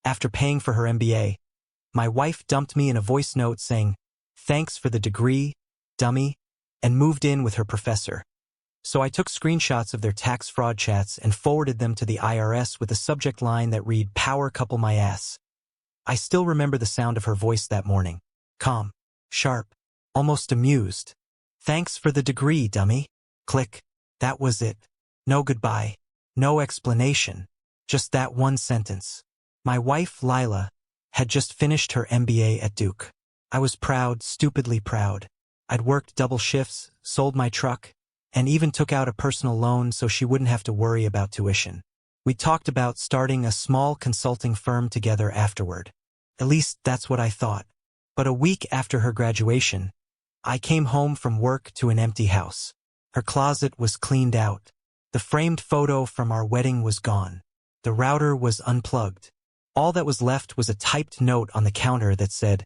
After paying for her MBA, my wife dumped me in a voice note saying, "Thanks for the degree, dummy," and moved in with her professor. So I took screenshots of their tax fraud chats and forwarded them to the IRS with a subject line that read, "Power couple my ass." I still remember the sound of her voice that morning. Calm, sharp, almost amused. "Thanks for the degree, dummy." Click. That was it. No goodbye. No explanation. Just that one sentence. My wife, Lila, had just finished her MBA at Duke. I was proud, stupidly proud. I'd worked double shifts, sold my truck, and even took out a personal loan so she wouldn't have to worry about tuition. We talked about starting a small consulting firm together afterward. At least that's what I thought. But a week after her graduation, I came home from work to an empty house. Her closet was cleaned out. The framed photo from our wedding was gone. The router was unplugged. All that was left was a typed note on the counter that said,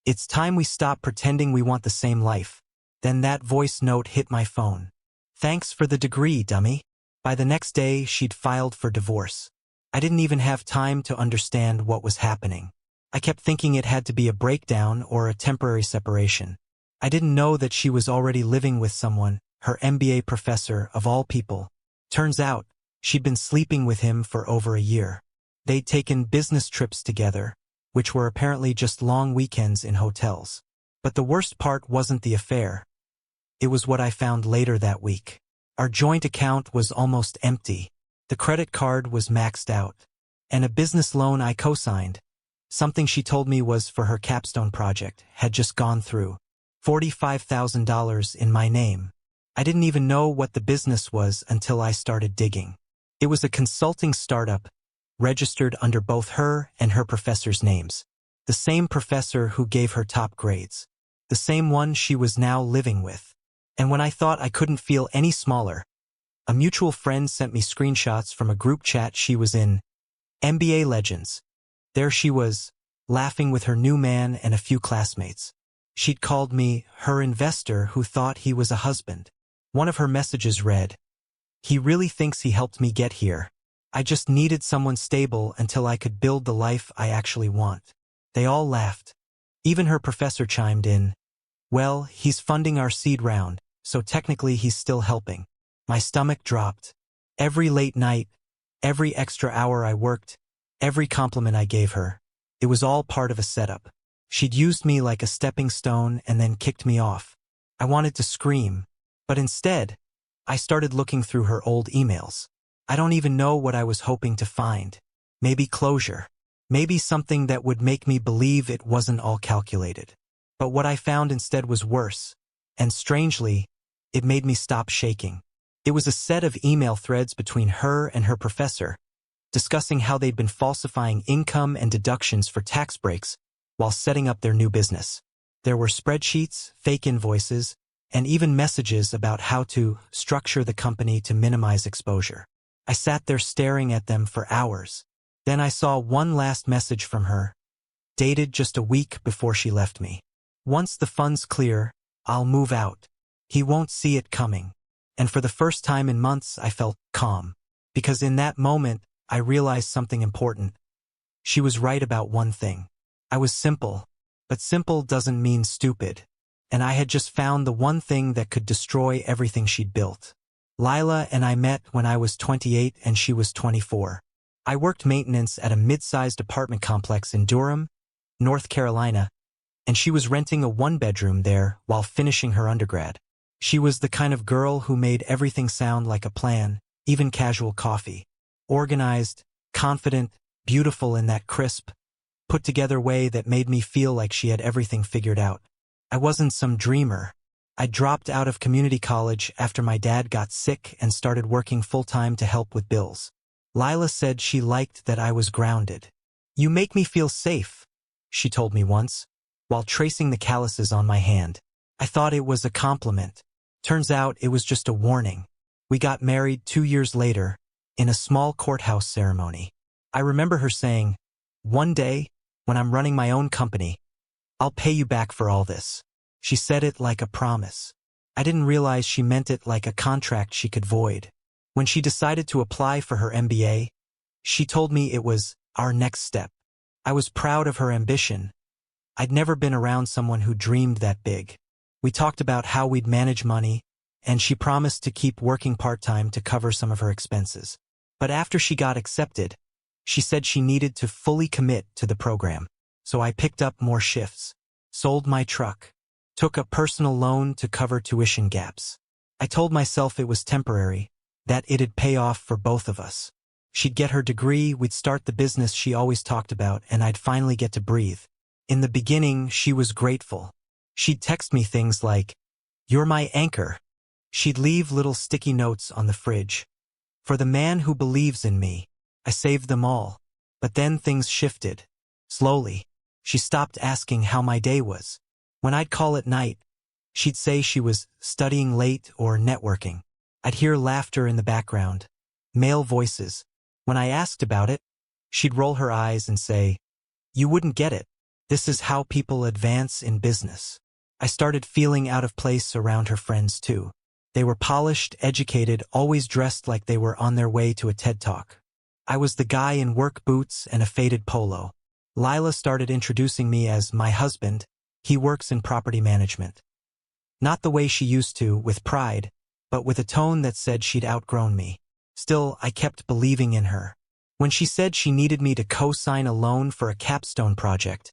"It's time we stop pretending we want the same life." Then that voice note hit my phone. "Thanks for the degree, dummy." By the next day, she'd filed for divorce. I didn't even have time to understand what was happening. I kept thinking it had to be a breakdown or a temporary separation. I didn't know that she was already living with someone, her MBA professor of all people. Turns out, she'd been sleeping with him for over a year. They'd taken business trips together, which were apparently just long weekends in hotels. But the worst part wasn't the affair. It was what I found later that week. Our joint account was almost empty. The credit card was maxed out. And a business loan I co-signed, something she told me was for her capstone project, had just gone through. $45,000 in my name. I didn't even know what the business was until I started digging. It was a consulting startup, registered under both her and her professor's names. The same professor who gave her top grades. The same one she was now living with. And when I thought I couldn't feel any smaller, a mutual friend sent me screenshots from a group chat she was in. MBA Legends. There she was, laughing with her new man and a few classmates. She'd called me her investor who thought he was a husband. One of her messages read, "He really thinks he helped me get here. I just needed someone stable until I could build the life I actually want." They all laughed. Even her professor chimed in, "Well, he's funding our seed round, so technically he's still helping." My stomach dropped. Every late night, every extra hour I worked, every compliment I gave her, it was all part of a setup. She'd used me like a stepping stone and then kicked me off. I wanted to scream, but instead, I started looking through her old emails. I don't even know what I was hoping to find. Maybe closure. Maybe something that would make me believe it wasn't all calculated. But what I found instead was worse. And strangely, it made me stop shaking. It was a set of email threads between her and her professor, discussing how they'd been falsifying income and deductions for tax breaks while setting up their new business. There were spreadsheets, fake invoices, and even messages about how to structure the company to minimize exposure. I sat there staring at them for hours. Then I saw one last message from her, dated just a week before she left me. "Once the funds clear, I'll move out. He won't see it coming." And for the first time in months, I felt calm. Because in that moment, I realized something important. She was right about one thing. I was simple, but simple doesn't mean stupid. And I had just found the one thing that could destroy everything she'd built. Lila and I met when I was 28 and she was 24. I worked maintenance at a mid-sized apartment complex in Durham, North Carolina, and she was renting a one-bedroom there while finishing her undergrad. She was the kind of girl who made everything sound like a plan, even casual coffee. Organized, confident, beautiful in that crisp, put-together way that made me feel like she had everything figured out. I wasn't some dreamer. I dropped out of community college after my dad got sick and started working full-time to help with bills. Lila said she liked that I was grounded. "You make me feel safe," she told me once, while tracing the calluses on my hand. I thought it was a compliment. Turns out it was just a warning. We got married 2 years later, in a small courthouse ceremony. I remember her saying, "One day, when I'm running my own company, I'll pay you back for all this." She said it like a promise. I didn't realize she meant it like a contract she could void. When she decided to apply for her MBA, she told me it was our next step. I was proud of her ambition. I'd never been around someone who dreamed that big. We talked about how we'd manage money, and she promised to keep working part-time to cover some of her expenses. But after she got accepted, she said she needed to fully commit to the program. So I picked up more shifts, sold my truck, took a personal loan to cover tuition gaps. I told myself it was temporary, that it'd pay off for both of us. She'd get her degree, we'd start the business she always talked about, and I'd finally get to breathe. In the beginning, she was grateful. She'd text me things like, "You're my anchor." She'd leave little sticky notes on the fridge. For the man who believes in me, I saved them all. But then things shifted. Slowly. She stopped asking how my day was. When I'd call at night, she'd say she was studying late or networking. I'd hear laughter in the background, male voices. When I asked about it, she'd roll her eyes and say, "You wouldn't get it. This is how people advance in business." I started feeling out of place around her friends too. They were polished, educated, always dressed like they were on their way to a TED Talk. I was the guy in work boots and a faded polo. Lila started introducing me as my husband. He works in property management. Not the way she used to, with pride, but with a tone that said she'd outgrown me. Still, I kept believing in her. When she said she needed me to co-sign a loan for a capstone project,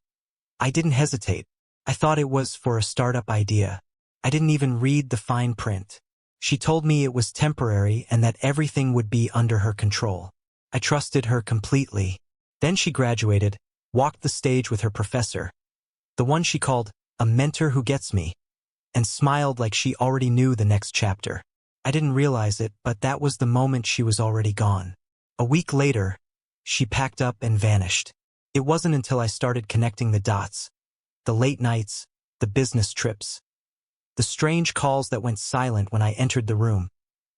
I didn't hesitate. I thought it was for a startup idea. I didn't even read the fine print. She told me it was temporary and that everything would be under her control. I trusted her completely. Then she graduated, walked the stage with her professor, the one she called a mentor who gets me, and smiled like she already knew the next chapter. I didn't realize it, but that was the moment she was already gone. A week later, she packed up and vanished. It wasn't until I started connecting the dots, the late nights, the business trips, the strange calls that went silent when I entered the room,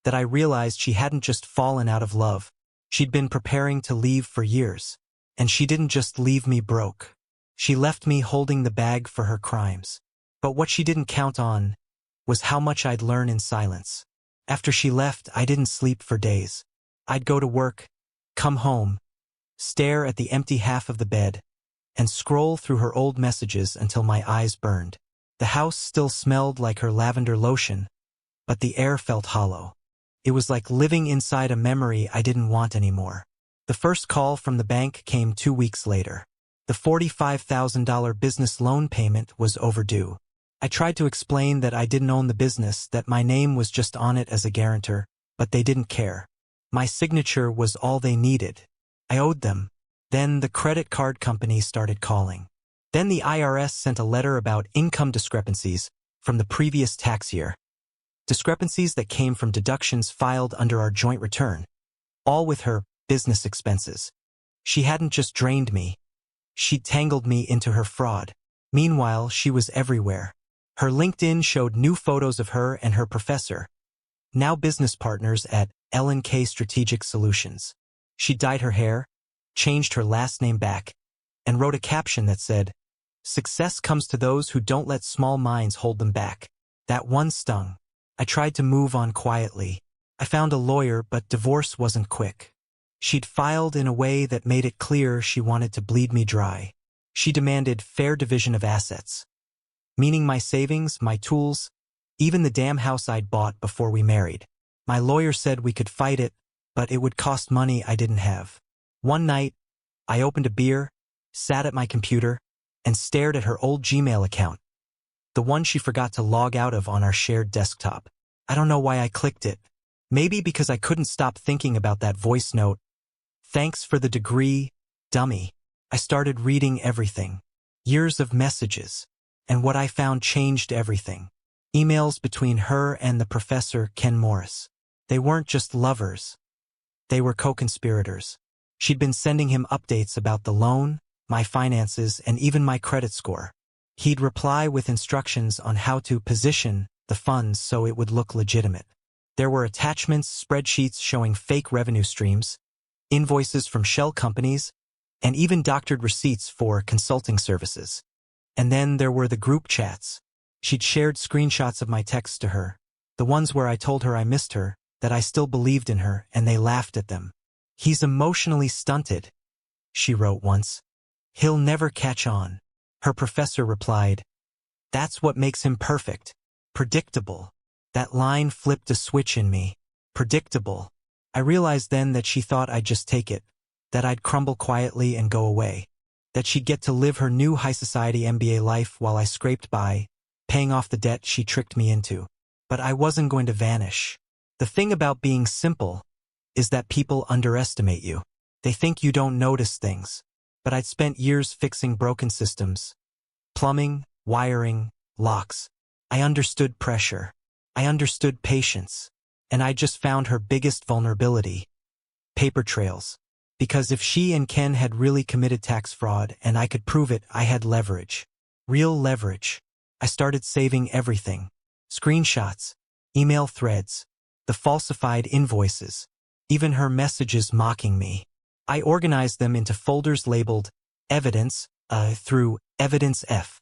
that I realized she hadn't just fallen out of love. She'd been preparing to leave for years. And she didn't just leave me broke. She left me holding the bag for her crimes. But what she didn't count on was how much I'd learn in silence. After she left, I didn't sleep for days. I'd go to work, come home, stare at the empty half of the bed, and scroll through her old messages until my eyes burned. The house still smelled like her lavender lotion, but the air felt hollow. It was like living inside a memory I didn't want anymore. The first call from the bank came 2 weeks later. The $45,000 business loan payment was overdue. I tried to explain that I didn't own the business, that my name was just on it as a guarantor, but they didn't care. My signature was all they needed. I owed them. Then the credit card company started calling. Then the IRS sent a letter about income discrepancies from the previous tax year. Discrepancies that came from deductions filed under our joint return, all with her business expenses. She hadn't just drained me. She'd tangled me into her fraud. Meanwhile, she was everywhere. Her LinkedIn showed new photos of her and her professor, now business partners at L&K Strategic Solutions. She dyed her hair, changed her last name back, and wrote a caption that said, "Success comes to those who don't let small minds hold them back." That one stung. I tried to move on quietly. I found a lawyer, but divorce wasn't quick. She'd filed in a way that made it clear she wanted to bleed me dry. She demanded fair division of assets, meaning my savings, my tools, even the damn house I'd bought before we married. My lawyer said we could fight it, but it would cost money I didn't have. One night, I opened a beer, sat at my computer, and stared at her old Gmail account, the one she forgot to log out of on our shared desktop. I don't know why I clicked it. Maybe because I couldn't stop thinking about that voice note. "Thanks for the degree, dummy." I started reading everything. Years of messages. And what I found changed everything. Emails between her and the professor, Ken Morris. They weren't just lovers. They were co-conspirators. She'd been sending him updates about the loan, my finances, and even my credit score. He'd reply with instructions on how to position the funds so it would look legitimate. There were attachments, spreadsheets showing fake revenue streams, invoices from shell companies, and even doctored receipts for consulting services. And then there were the group chats. She'd shared screenshots of my texts to her, the ones where I told her I missed her, that I still believed in her, and they laughed at them. "He's emotionally stunted," she wrote once. He'll never catch on. Her professor replied, "That's what makes him perfect. Predictable." That line flipped a switch in me. Predictable. I realized then that she thought I'd just take it, that I'd crumble quietly and go away, that she'd get to live her new high society MBA life while I scraped by, paying off the debt she tricked me into. But I wasn't going to vanish. The thing about being simple is that people underestimate you. They think you don't notice things. But I'd spent years fixing broken systems. Plumbing, wiring, locks. I understood pressure. I understood patience. And I just found her biggest vulnerability. Paper trails. Because if she and Ken had really committed tax fraud and I could prove it, I had leverage. Real leverage. I started saving everything. Screenshots, email threads, the falsified invoices, even her messages mocking me. I organized them into folders labeled Evidence through Evidence F.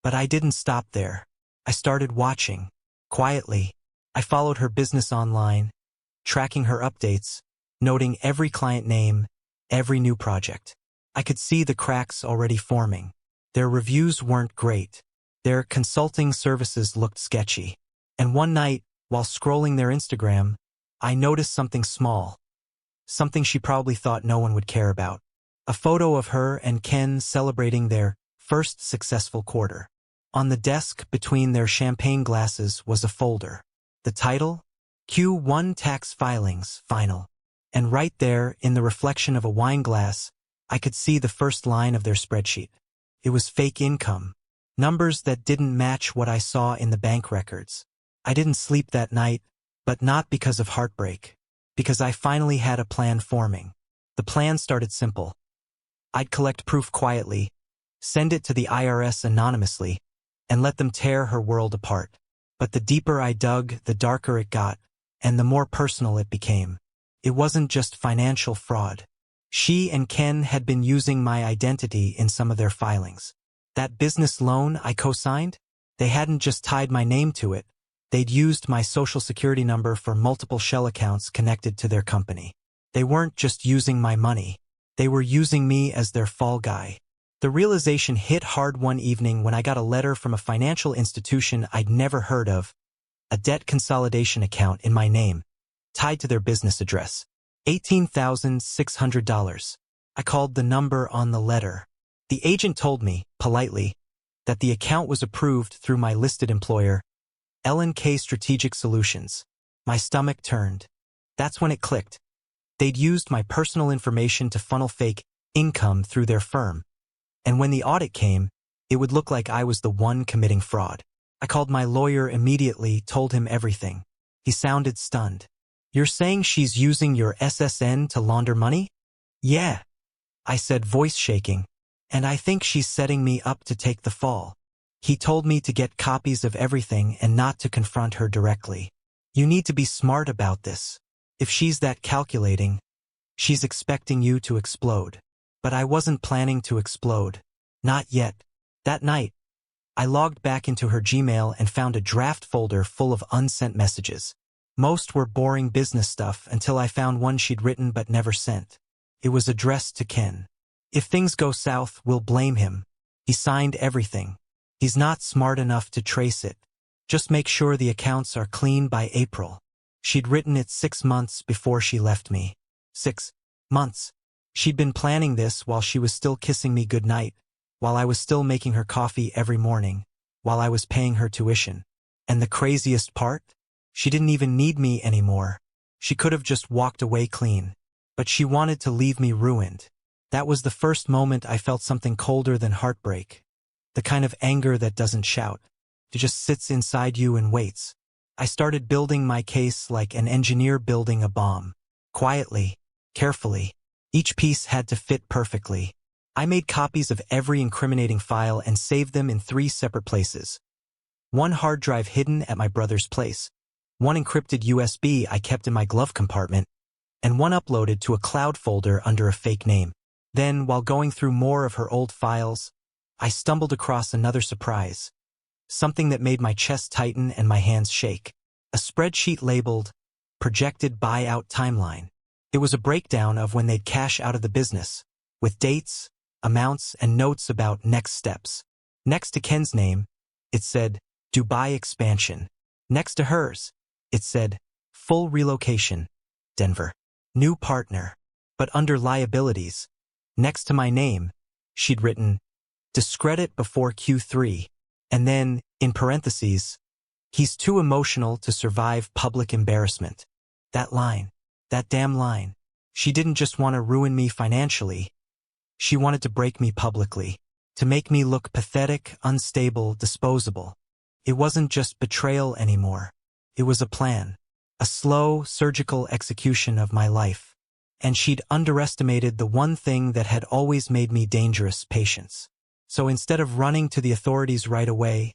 But I didn't stop there. I started watching. Quietly, I followed her business online, tracking her updates, noting every client name, every new project. I could see the cracks already forming. Their reviews weren't great. Their consulting services looked sketchy. And one night, while scrolling their Instagram, I noticed something small. Something she probably thought no one would care about. A photo of her and Ken celebrating their first successful quarter. On the desk between their champagne glasses was a folder. The title? Q1 Tax Filings, Final. And right there, in the reflection of a wine glass, I could see the first line of their spreadsheet. It was fake income. Numbers that didn't match what I saw in the bank records. I didn't sleep that night, but not because of heartbreak. Because I finally had a plan forming. The plan started simple. I'd collect proof quietly, send it to the IRS anonymously, and let them tear her world apart. But the deeper I dug, the darker it got, and the more personal it became. It wasn't just financial fraud. She and Ken had been using my identity in some of their filings. That business loan I co-signed? They hadn't just tied my name to it. They'd used my social security number for multiple shell accounts connected to their company. They weren't just using my money. They were using me as their fall guy. The realization hit hard one evening when I got a letter from a financial institution I'd never heard of, a debt consolidation account in my name, tied to their business address. $18,600. I called the number on the letter. The agent told me, politely, that the account was approved through my listed employer, L&K Strategic Solutions. My stomach turned. That's when it clicked. They'd used my personal information to funnel fake income through their firm. And when the audit came, it would look like I was the one committing fraud. I called my lawyer immediately, told him everything. He sounded stunned. "You're saying she's using your SSN to launder money?" "Yeah," I said, voice shaking. "And I think she's setting me up to take the fall." He told me to get copies of everything and not to confront her directly. "You need to be smart about this. If she's that calculating, she's expecting you to explode." But I wasn't planning to explode. Not yet. That night, I logged back into her Gmail and found a draft folder full of unsent messages. Most were boring business stuff until I found one she'd written but never sent. It was addressed to Ken. "If things go south, we'll blame him. He signed everything. He's not smart enough to trace it. Just make sure the accounts are clean by April." She'd written it 6 months before she left me. 6 months. She'd been planning this while she was still kissing me goodnight, while I was still making her coffee every morning, while I was paying her tuition. And the craziest part? She didn't even need me anymore. She could have just walked away clean. But she wanted to leave me ruined. That was the first moment I felt something colder than heartbreak. The kind of anger that doesn't shout. It just sits inside you and waits. I started building my case like an engineer building a bomb. Quietly, carefully. Each piece had to fit perfectly. I made copies of every incriminating file and saved them in 3 separate places. One hard drive hidden at my brother's place, one encrypted USB I kept in my glove compartment, and one uploaded to a cloud folder under a fake name. Then, while going through more of her old files, I stumbled across another surprise. Something that made my chest tighten and my hands shake. A spreadsheet labeled, Projected Buyout Timeline. It was a breakdown of when they'd cash out of the business, with dates, amounts, and notes about next steps. Next to Ken's name, it said, Dubai expansion. Next to hers, it said, full relocation, Denver. New partner. But under liabilities, next to my name, she'd written, discredit before Q3, and then, in parentheses, he's too emotional to survive public embarrassment. That line. That damn line. She didn't just want to ruin me financially. She wanted to break me publicly. To make me look pathetic, unstable, disposable. It wasn't just betrayal anymore. It was a plan. A slow, surgical execution of my life. And she'd underestimated the one thing that had always made me dangerous: patience. So instead of running to the authorities right away,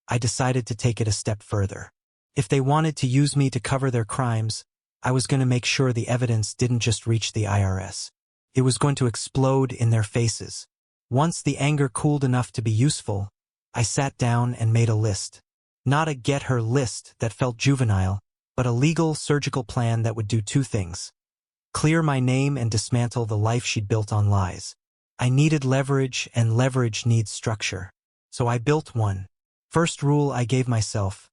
I decided to take it a step further. If they wanted to use me to cover their crimes, I was going to make sure the evidence didn't just reach the IRS. It was going to explode in their faces. Once the anger cooled enough to be useful, I sat down and made a list. Not a get-her list that felt juvenile, but a legal, surgical plan that would do two things. Clear my name and dismantle the life she'd built on lies. I needed leverage, and leverage needs structure. So I built one. First rule I gave myself: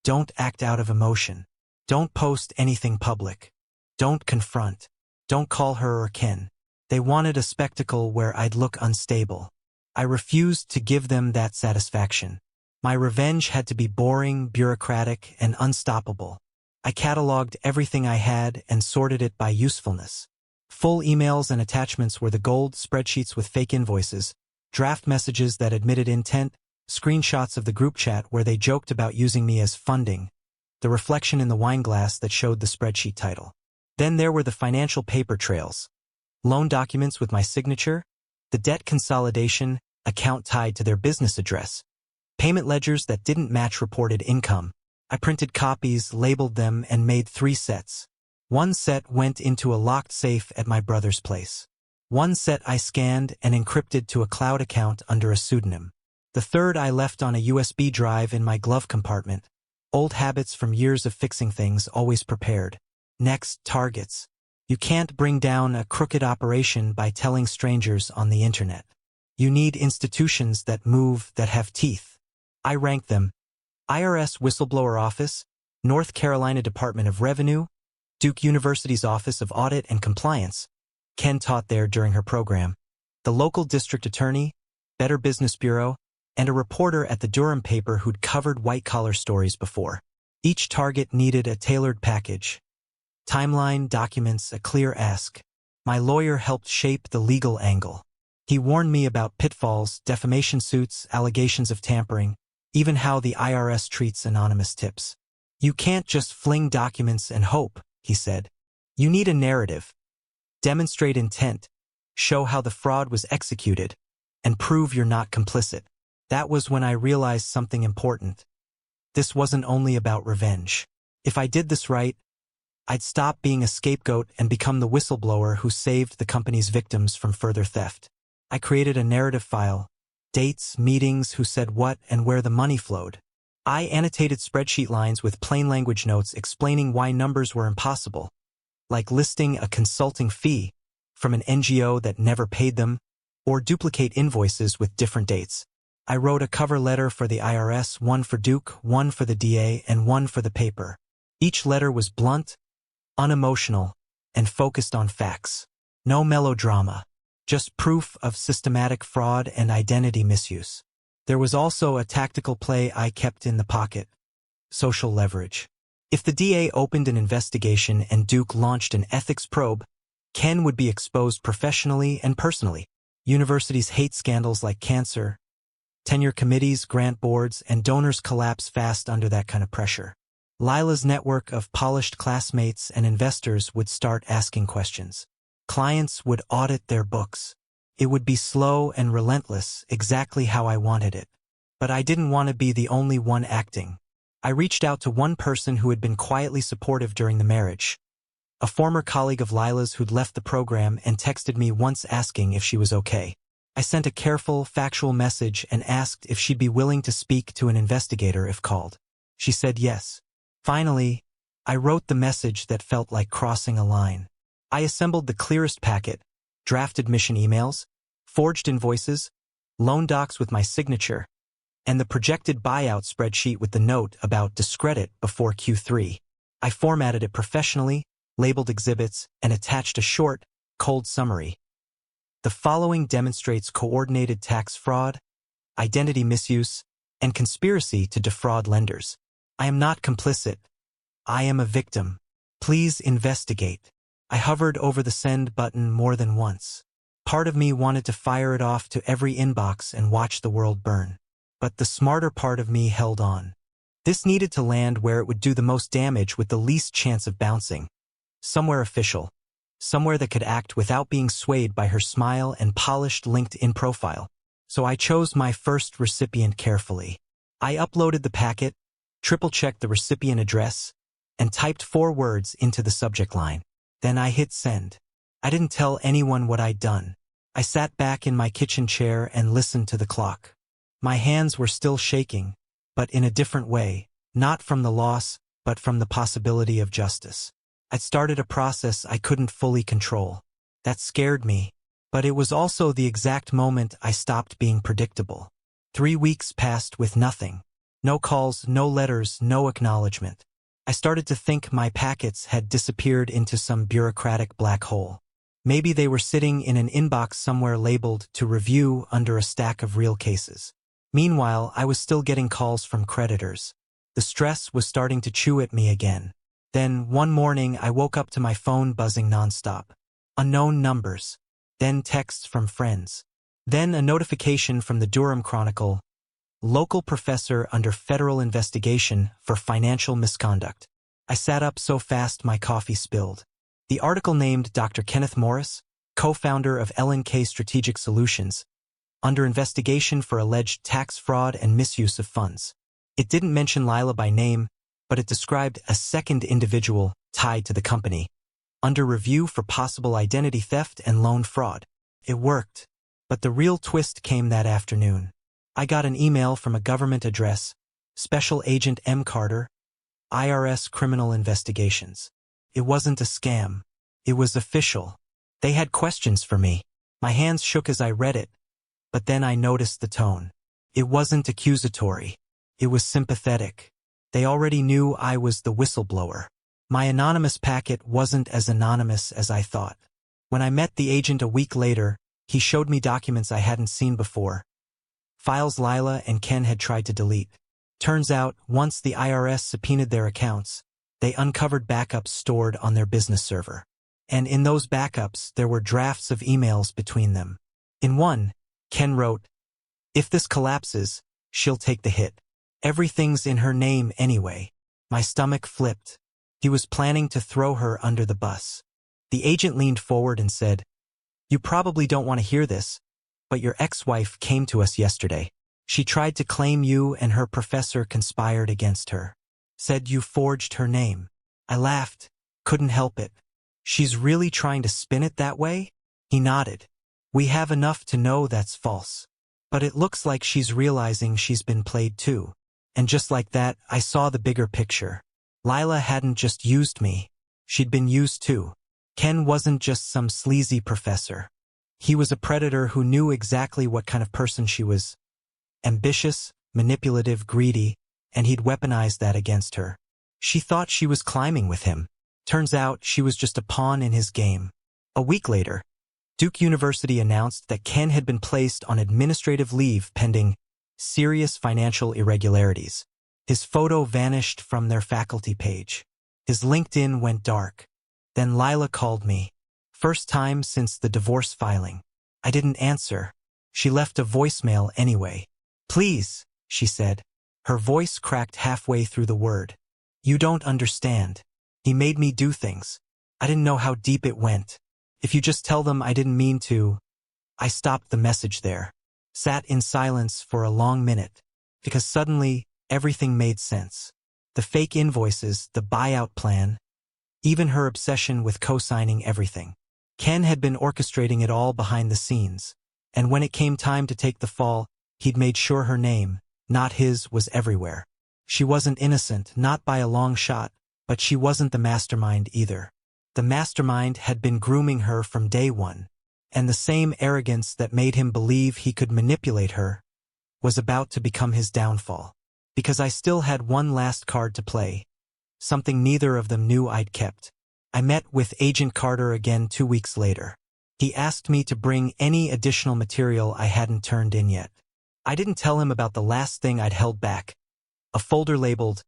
don't act out of emotion. Don't post anything public. Don't confront. Don't call her or Ken. They wanted a spectacle where I'd look unstable. I refused to give them that satisfaction. My revenge had to be boring, bureaucratic, and unstoppable. I cataloged everything I had and sorted it by usefulness. Full emails and attachments were the gold, spreadsheets with fake invoices, draft messages that admitted intent, screenshots of the group chat where they joked about using me as funding, the reflection in the wine glass that showed the spreadsheet title. Then there were the financial paper trails. Loan documents with my signature, the debt consolidation account tied to their business address, payment ledgers that didn't match reported income. I printed copies, labeled them, and made 3 sets. One set went into a locked safe at my brother's place. One set I scanned and encrypted to a cloud account under a pseudonym. The third I left on a USB drive in my glove compartment. Old habits from years of fixing things, always prepared. Next, targets. You can't bring down a crooked operation by telling strangers on the internet. You need institutions that move, that have teeth. I ranked them: IRS Whistleblower Office, North Carolina Department of Revenue, Duke University's Office of Audit and Compliance. Ken taught there during her program. The local district attorney, Better Business Bureau, and a reporter at the Durham paper who'd covered white-collar stories before. Each target needed a tailored package. Timeline, documents, a clear ask. My lawyer helped shape the legal angle. He warned me about pitfalls, defamation suits, allegations of tampering, even how the IRS treats anonymous tips. You can't just fling documents and hope, he said. You need a narrative. Demonstrate intent, show how the fraud was executed, and prove you're not complicit. That was when I realized something important. This wasn't only about revenge. If I did this right, I'd stop being a scapegoat and become the whistleblower who saved the company's victims from further theft. I created a narrative file: dates, meetings, who said what, and where the money flowed. I annotated spreadsheet lines with plain language notes explaining why numbers were impossible, like listing a consulting fee from an NGO that never paid them, or duplicate invoices with different dates. I wrote a cover letter for the IRS, one for Duke, one for the DA, and one for the paper. Each letter was blunt, unemotional, and focused on facts. No melodrama, just proof of systematic fraud and identity misuse. There was also a tactical play I kept in the pocket: social leverage. If the DA opened an investigation and Duke launched an ethics probe, Ken would be exposed professionally and personally. Universities hate scandals like cancer. Tenure committees, grant boards, and donors collapse fast under that kind of pressure. Lila's network of polished classmates and investors would start asking questions. Clients would audit their books. It would be slow and relentless, exactly how I wanted it. But I didn't want to be the only one acting. I reached out to one person who had been quietly supportive during the marriage. A former colleague of Lila's who'd left the program and texted me once asking if she was okay. I sent a careful, factual message and asked if she'd be willing to speak to an investigator if called. She said yes. Finally, I wrote the message that felt like crossing a line. I assembled the clearest packet, drafted mission emails, forged invoices, loan docs with my signature, and the projected buyout spreadsheet with the note about discredit before Q3. I formatted it professionally, labeled exhibits, and attached a short, cold summary. The following demonstrates coordinated tax fraud, identity misuse, and conspiracy to defraud lenders. I am not complicit. I am a victim. Please investigate. I hovered over the send button more than once. Part of me wanted to fire it off to every inbox and watch the world burn. But the smarter part of me held on. This needed to land where it would do the most damage with the least chance of bouncing. Somewhere official. Somewhere that could act without being swayed by her smile and polished LinkedIn profile. So I chose my first recipient carefully. I uploaded the packet, triple-checked the recipient address, and typed 4 words into the subject line. Then I hit send. I didn't tell anyone what I'd done. I sat back in my kitchen chair and listened to the clock. My hands were still shaking, but in a different way, not from the loss, but from the possibility of justice. I'd started a process I couldn't fully control. That scared me, but it was also the exact moment I stopped being predictable. 3 weeks passed with nothing. No calls, no letters, no acknowledgement. I started to think my packets had disappeared into some bureaucratic black hole. Maybe they were sitting in an inbox somewhere labeled to review under a stack of real cases. Meanwhile, I was still getting calls from creditors. The stress was starting to chew at me again. Then, one morning, I woke up to my phone buzzing nonstop. Unknown numbers. Then texts from friends. Then a notification from the Durham Chronicle. Local professor under federal investigation for financial misconduct. I sat up so fast my coffee spilled. The article named Dr. Kenneth Morris, co-founder of L&K Strategic Solutions, under investigation for alleged tax fraud and misuse of funds. It didn't mention Lila by name, but it described a second individual tied to the company, under review for possible identity theft and loan fraud. It worked, but the real twist came that afternoon. I got an email from a government address, Special Agent M. Carter, IRS Criminal Investigations. It wasn't a scam. It was official. They had questions for me. My hands shook as I read it, but then I noticed the tone. It wasn't accusatory. It was sympathetic. They already knew I was the whistleblower. My anonymous packet wasn't as anonymous as I thought. When I met the agent a week later, he showed me documents I hadn't seen before. Files Lila and Ken had tried to delete. Turns out, once the IRS subpoenaed their accounts, they uncovered backups stored on their business server. And in those backups, there were drafts of emails between them. In one, Ken wrote, "If this collapses, she'll take the hit. Everything's in her name anyway." My stomach flipped. He was planning to throw her under the bus. The agent leaned forward and said, "You probably don't want to hear this, but your ex-wife came to us yesterday. She tried to claim you and her professor conspired against her. Said you forged her name." I laughed, couldn't help it. "She's really trying to spin it that way?" He nodded. "We have enough to know that's false. But it looks like she's realizing she's been played too." And just like that, I saw the bigger picture. Lila hadn't just used me. She'd been used too. Ken wasn't just some sleazy professor. He was a predator who knew exactly what kind of person she was. Ambitious, manipulative, greedy, and he'd weaponized that against her. She thought she was climbing with him. Turns out she was just a pawn in his game. A week later, Duke University announced that Ken had been placed on administrative leave pending serious financial irregularities. His photo vanished from their faculty page. His LinkedIn went dark. Then Lila called me. First time since the divorce filing. I didn't answer. She left a voicemail anyway. "Please," she said. Her voice cracked halfway through the word. "You don't understand. He made me do things. I didn't know how deep it went. If you just tell them I didn't mean to." I stopped the message there. Sat in silence for a long minute. Because suddenly, everything made sense. The fake invoices, the buyout plan, even her obsession with co-signing everything. Ken had been orchestrating it all behind the scenes. And when it came time to take the fall, he'd made sure her name, not his, was everywhere. She wasn't innocent, not by a long shot, but she wasn't the mastermind either. The mastermind had been grooming her from day one. and the same arrogance that made him believe he could manipulate her was about to become his downfall. Because I still had one last card to play, something neither of them knew I'd kept. I met with Agent Carter again 2 weeks later. He asked me to bring any additional material I hadn't turned in yet. I didn't tell him about the last thing I'd held back, a folder labeled,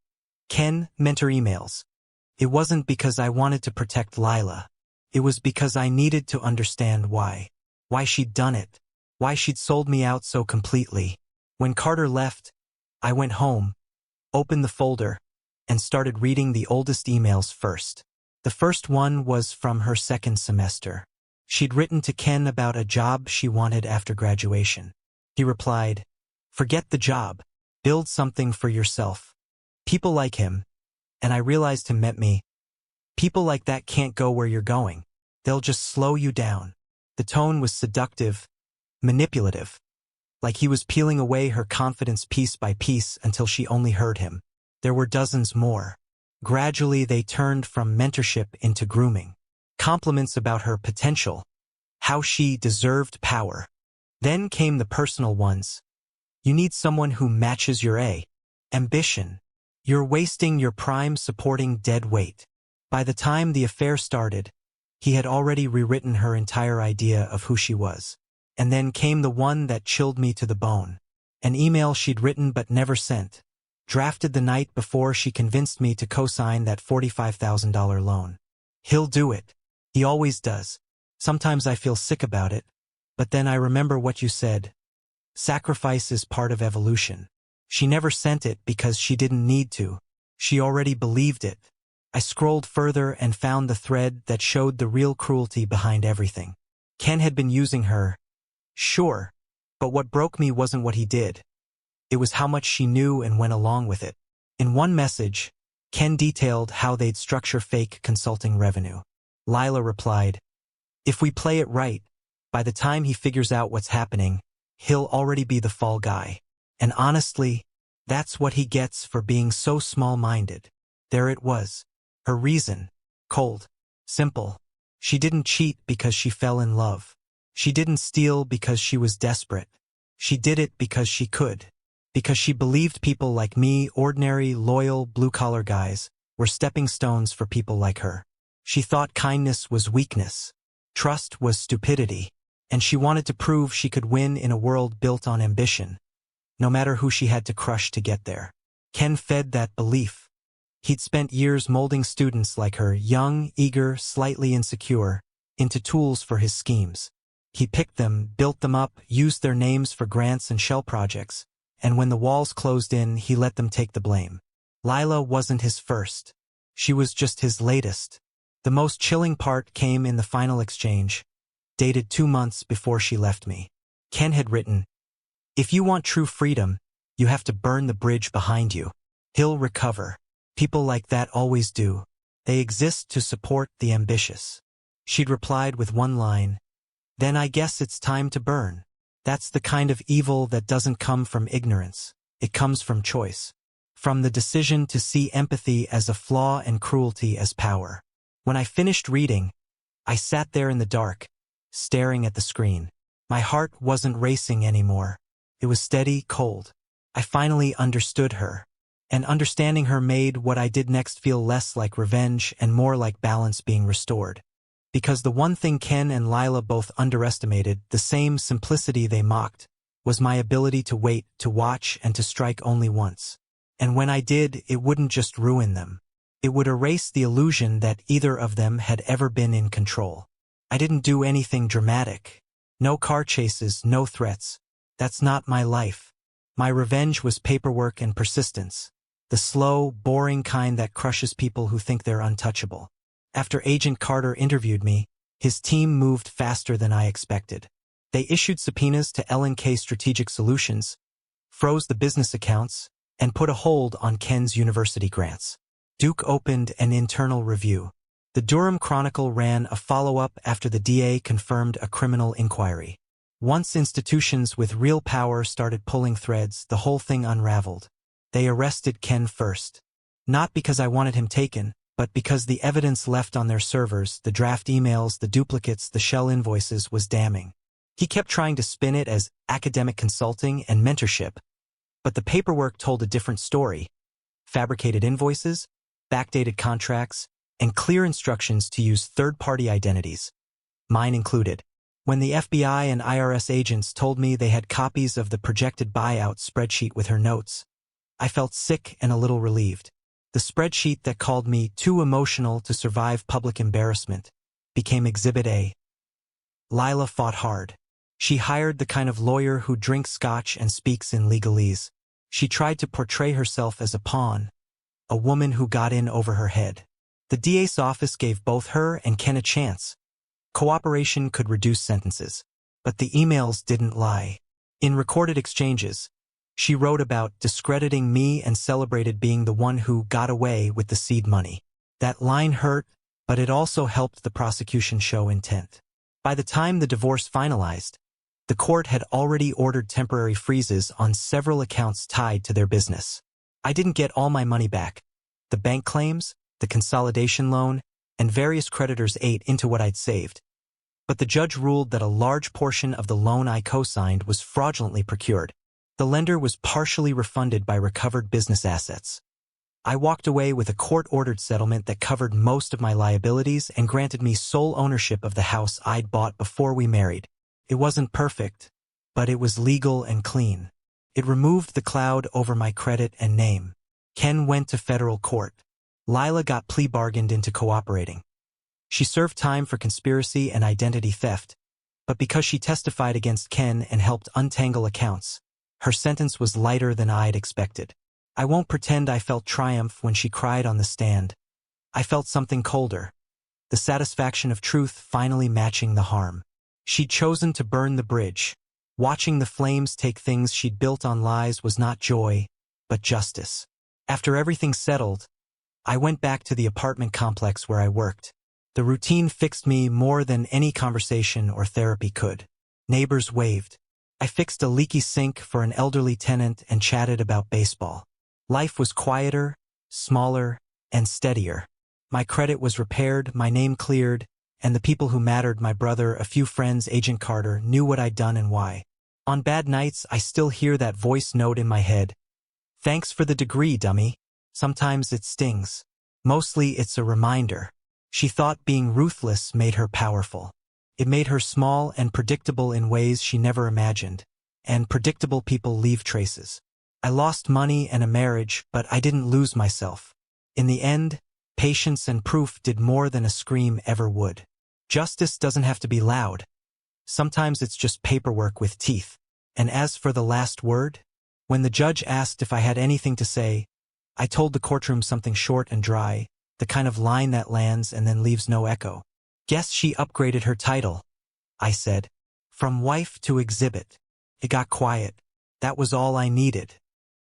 Ken, Mentor Emails. It wasn't because I wanted to protect Lila. It was because I needed to understand why. Why she'd done it. Why she'd sold me out so completely. When Carter left, I went home, opened the folder, and started reading the oldest emails first. The first one was from her second semester. She'd written to Ken about a job she wanted after graduation. He replied, "Forget the job. Build something for yourself." People like him, and I realized him meant me. People like that can't go where you're going. They'll just slow you down. The tone was seductive, manipulative, like he was peeling away her confidence piece by piece until she only heard him. There were dozens more. Gradually they turned from mentorship into grooming. Compliments about her potential, how she deserved power. Then came the personal ones. You need someone who matches your ambition. You're wasting your prime supporting dead weight. By the time the affair started, he had already rewritten her entire idea of who she was. And then came the one that chilled me to the bone. An email she'd written but never sent. Drafted the night before she convinced me to co-sign that $45,000 loan. He'll do it. He always does. Sometimes I feel sick about it, but then I remember what you said. Sacrifice is part of evolution. She never sent it because she didn't need to. She already believed it. I scrolled further and found the thread that showed the real cruelty behind everything. Ken had been using her. Sure, but what broke me wasn't what he did. It was how much she knew and went along with it. In one message, Ken detailed how they'd structure fake consulting revenue. Lila replied, "If we play it right, by the time he figures out what's happening, he'll already be the fall guy." And honestly, that's what he gets for being so small-minded. There it was. Her reason. Cold. Simple. She didn't cheat because she fell in love. She didn't steal because she was desperate. She did it because she could. Because she believed people like me, ordinary, loyal, blue-collar guys, were stepping stones for people like her. She thought kindness was weakness. Trust was stupidity. And she wanted to prove she could win in a world built on ambition, no matter who she had to crush to get there. Ken fed that belief. He'd spent years molding students like her, young, eager, slightly insecure, into tools for his schemes. He picked them, built them up, used their names for grants and shell projects, and when the walls closed in, he let them take the blame. Lila wasn't his first. She was just his latest. The most chilling part came in the final exchange, dated 2 months before she left me. Ken had written, "If you want true freedom, you have to burn the bridge behind you. He'll recover." People like that always do. They exist to support the ambitious. She'd replied with one line, "Then I guess it's time to burn." That's the kind of evil that doesn't come from ignorance. It comes from choice. From the decision to see empathy as a flaw and cruelty as power. When I finished reading, I sat there in the dark, staring at the screen. My heart wasn't racing anymore. It was steady, cold. I finally understood her. And understanding her made what I did next feel less like revenge and more like balance being restored. Because the one thing Ken and Lila both underestimated, the same simplicity they mocked, was my ability to wait, to watch, and to strike only once. And when I did, it wouldn't just ruin them. It would erase the illusion that either of them had ever been in control. I didn't do anything dramatic. No car chases, no threats. That's not my life. My revenge was paperwork and persistence. The slow, boring kind that crushes people who think they're untouchable. After Agent Carter interviewed me, his team moved faster than I expected. They issued subpoenas to L&K Strategic Solutions, froze the business accounts, and put a hold on Ken's university grants. Duke opened an internal review. The Durham Chronicle ran a follow-up after the DA confirmed a criminal inquiry. Once institutions with real power started pulling threads, the whole thing unraveled. They arrested Ken first. Not because I wanted him taken, But because the evidence left on their servers, the draft emails, the duplicates, the shell invoices, was damning. He kept trying to spin it as academic consulting and mentorship, but the paperwork told a different story. Fabricated invoices, backdated contracts, and clear instructions to use third-party identities. Mine included. When the FBI and IRS agents told me they had copies of the projected buyout spreadsheet with her notes, I felt sick and a little relieved. The spreadsheet that called me too emotional to survive public embarrassment became Exhibit A. Lila fought hard. She hired the kind of lawyer who drinks scotch and speaks in legalese. She tried to portray herself as a pawn, a woman who got in over her head. The DA's office gave both her and Ken a chance. Cooperation could reduce sentences. But the emails didn't lie. In recorded exchanges, she wrote about discrediting me and celebrated being the one who got away with the seed money. That line hurt, but it also helped the prosecution show intent. By the time the divorce finalized, the court had already ordered temporary freezes on several accounts tied to their business. I didn't get all my money back. The bank claims, the consolidation loan, and various creditors ate into what I'd saved. But the judge ruled that a large portion of the loan I co-signed was fraudulently procured. The lender was partially refunded by recovered business assets. I walked away with a court-ordered settlement that covered most of my liabilities and granted me sole ownership of the house I'd bought before we married. It wasn't perfect, but it was legal and clean. It removed the cloud over my credit and name. Ken went to federal court. Lila got plea bargained into cooperating. She served time for conspiracy and identity theft, but because she testified against Ken and helped untangle accounts, her sentence was lighter than I'd expected. I won't pretend I felt triumph when she cried on the stand. I felt something colder, the satisfaction of truth finally matching the harm. She'd chosen to burn the bridge. Watching the flames take things she'd built on lies was not joy, but justice. After everything settled, I went back to the apartment complex where I worked. The routine fixed me more than any conversation or therapy could. Neighbors waved. I fixed a leaky sink for an elderly tenant and chatted about baseball. Life was quieter, smaller, and steadier. My credit was repaired, my name cleared, and the people who mattered, my brother, a few friends, Agent Carter, knew what I'd done and why. On bad nights, I still hear that voice note in my head. Thanks for the degree, dummy. Sometimes it stings. Mostly it's a reminder. She thought being ruthless made her powerful. It made her small and predictable in ways she never imagined. And predictable people leave traces. I lost money and a marriage, but I didn't lose myself. In the end, patience and proof did more than a scream ever would. Justice doesn't have to be loud. Sometimes it's just paperwork with teeth. And as for the last word, when the judge asked if I had anything to say, I told the courtroom something short and dry, the kind of line that lands and then leaves no echo. Guess she upgraded her title, I said. From wife to exhibit. It got quiet. That was all I needed.